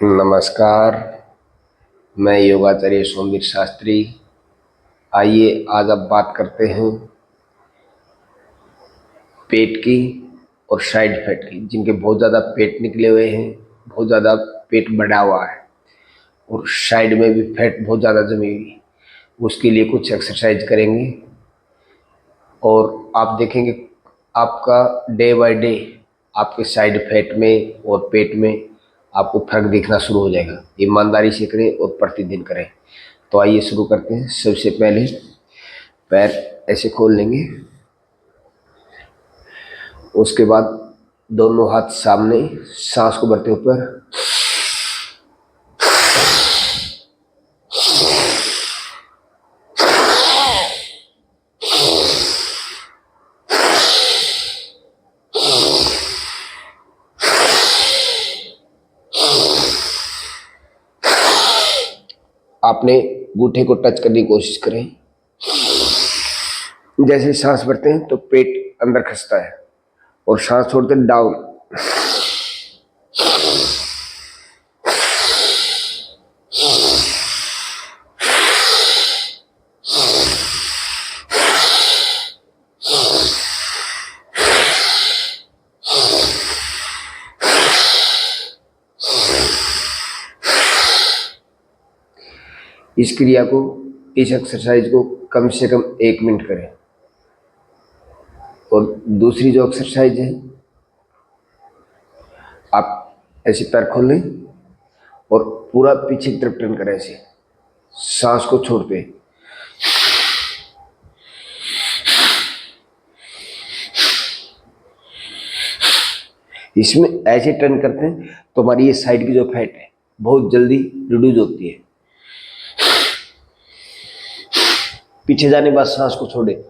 नमस्कार। मैं योगाचार्य सोमवीर शास्त्री। आइए आज अब बात करते हैं पेट की और साइड फैट की, जिनके बहुत ज़्यादा पेट निकले हुए हैं, बहुत ज़्यादा पेट बढ़ा हुआ है और साइड में भी फैट बहुत ज़्यादा जमी हुई है। उसके लिए कुछ एक्सरसाइज करेंगे और आप देखेंगे आपका डे बाय डे आपके साइड फैट में और पेट में आपको फर्क दिखना शुरू हो जाएगा। ईमानदारी से करें और प्रतिदिन करें। तो आइए शुरू करते हैं। सबसे पहले पैर ऐसे खोल लेंगे, उसके बाद दोनों हाथ सामने, सांस को भरते ऊपर, आपने गूठे को टच करने की कोशिश करें। जैसे सांस भरते हैं तो पेट अंदर खसता है और सांस छोड़ते डाउन। इस क्रिया को, इस एक्सरसाइज को कम से कम 1 मिनट करें। और दूसरी जो एक्सरसाइज है, आप ऐसे पैर खोल लें और पूरा पीछे की तरफ टर्न करें, ऐसे सांस को छोड़ते। इसमें ऐसे टर्न करते हैं तो हमारी ये साइड की जो फैट है बहुत जल्दी रिड्यूज होती है। पीछे जाने के बाद सांस को छोड़े।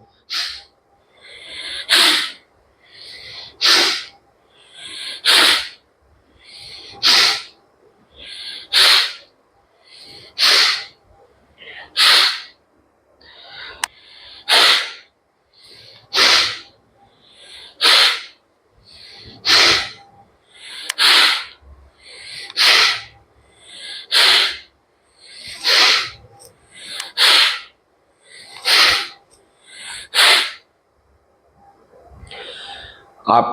आप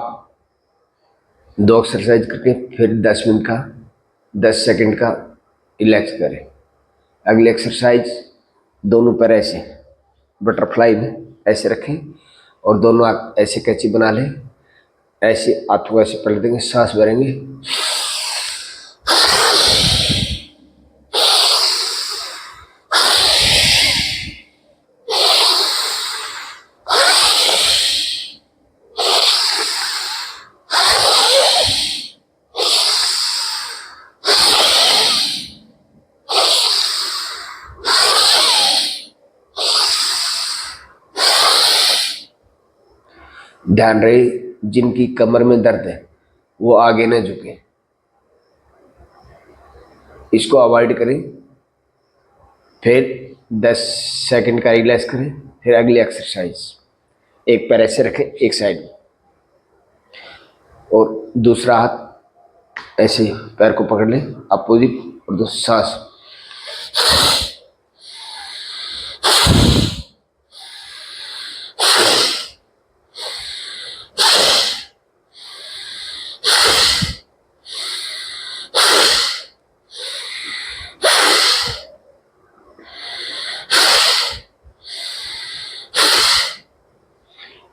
2 एक्सरसाइज करके फिर 10 मिनट का, 10 सेकंड का रिलैक्स करें। अगली एक्सरसाइज, दोनों पैर ऐसे बटरफ्लाई में ऐसे रखें और दोनों हाथ ऐसे कैंची बना लें। ऐसे हाथों को ऐसे पलट देंगे, सांस भरेंगे, ध्यान रहे जिनकी कमर में दर्द है वो आगे न झुके, इसको अवॉइड करें। फिर 10 सेकंड का रिलैक्स करें, फिर अगली एक्सरसाइज। एक पैर ऐसे रखें एक साइड में और दूसरा हाथ ऐसे पैर को पकड़ लें अपोजिट, और दो सांस।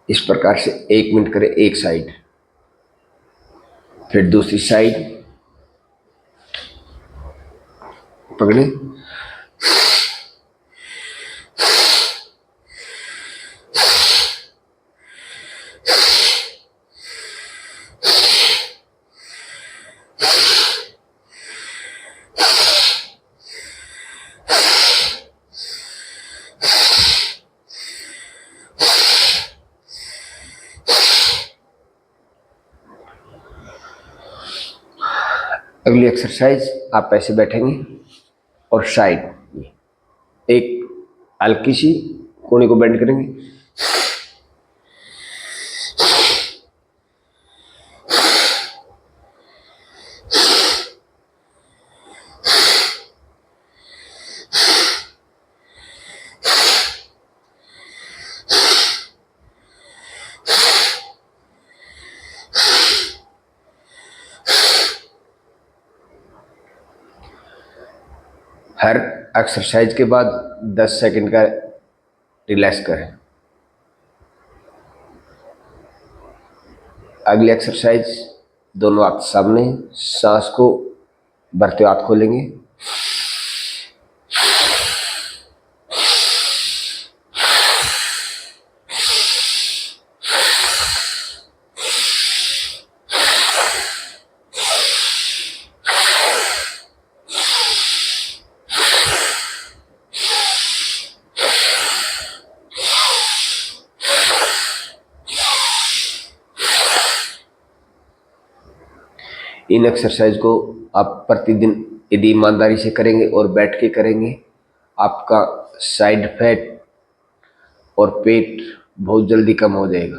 इस प्रकार से 1 मिनट करें एक साइड, फिर दूसरी साइड पकड़े। अगली एक्सरसाइज, आप ऐसे बैठेंगे और साइड एक हल्की सी कोने को बेंड करेंगे, हर एक्सरसाइज के बाद 10 सेकंड का रिलैक्स करें। अगली एक्सरसाइज, दोनों हाथ सामने, सांस को भरते हुए हाथ खोलेंगे, इन एक्सरसाइज को आप प्रतिदिन यदि ईमानदारी से करेंगे और बैठ के करेंगे, आपका साइड फैट और पेट बहुत जल्दी कम हो जाएगा।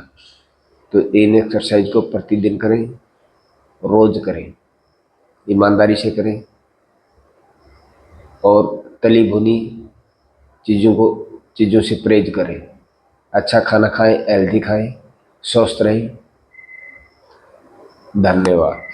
तो इन एक्सरसाइज को प्रतिदिन करें, रोज करें, ईमानदारी से करें और तली भुनी चीज़ों से परहेज करें। अच्छा खाना खाएं, हेल्दी खाएं, स्वस्थ रहें। धन्यवाद।